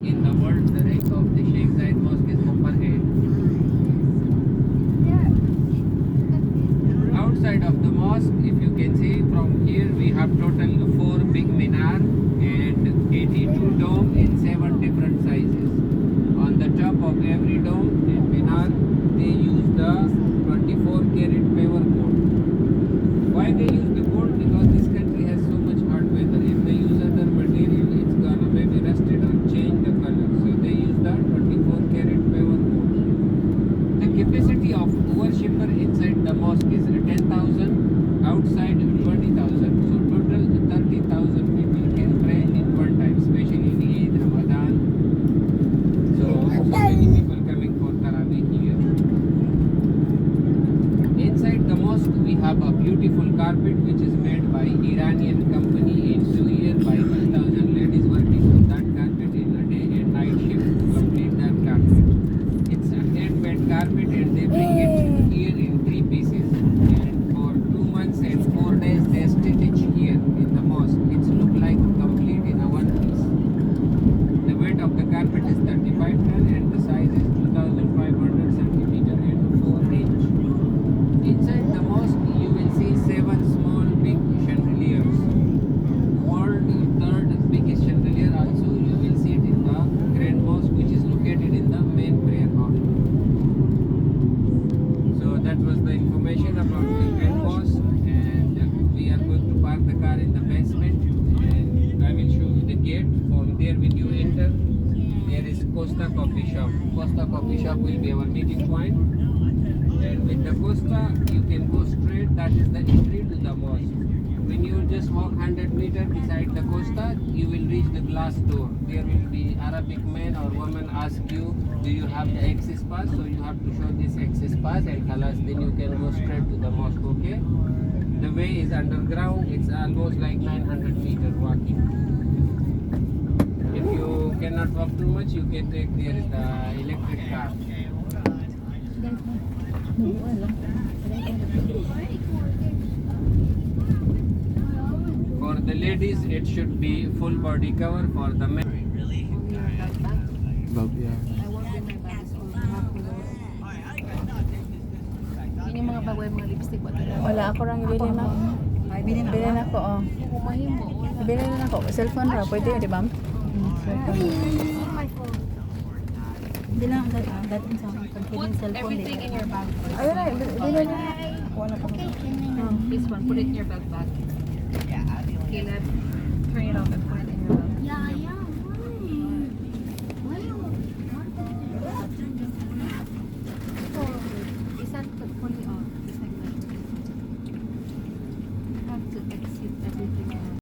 In the world, the rank of the Sheikh Zayed Mosque is number 8. Outside of the mosque, if you can see from here, we have total 4 big minar and 82 dome in 7 different sizes. On the top of every dome and minar, they use the 24 karat pure gold. Why they use the gold? Because this country has so much hot weather. If they use other material, it's gonna maybe rusted or change the color. So they use the 24 karat pure gold. The capacity of worshipper inside the mosque is 10,000, outside 20,000. So total 30,000 people can pray in one time, especially in Eid, Ramadan. So many people coming for Taraweeh here. Inside the mosque we have a beautiful carpet which is made by Iranian company in 2 years by 1,000 ladies working on that carpet in a day and night shift to complete that carpet. It's a handmade carpet and they bring it here in 3 pieces. And for 2 months and 4 days they stitch it here in the mosque. It's look like complete in a one piece. The weight of the carpet is 35 ton and the size is 2,500 centimeter and 4 inch. Inside the mosque you will see 7 small big chandeliers. World third biggest chandelier also you will see it in the Grand Mosque which is located in the main prayer hall. So that was the information about the Grand Mosque, and we are going to park the car in the basement and I will show you the gate. From there when you enter there is Costa Coffee Shop. Costa Coffee Shop will be our meeting point. And with the Costa, you can go straight. That is the entry to the mosque. When you just walk 100 meters beside the Costa, you will reach the glass door. There will be Arabic man or woman ask you, do you have the access pass? So you have to show this access pass and khalas, then you can go straight to the mosque, okay? The way is underground. It's almost like 900 meters walking. If you cannot walk too much, you can take, there is the electric car. For the ladies, it should be full body cover. For the men, Yung mga bagoy, mga lipstick ba talaga? Wala ako rang ibili na. Ay, bilhin na Ibili na ako, oh. Mahimo. Ibili na ako. Cellphone ra, pwede yun, di ba? Hindi lang dating sa akin. Put everything in your bag first. Ayun na, ibili na. Wala pa. This one, put it in your bag. Okay, let's turn it off and put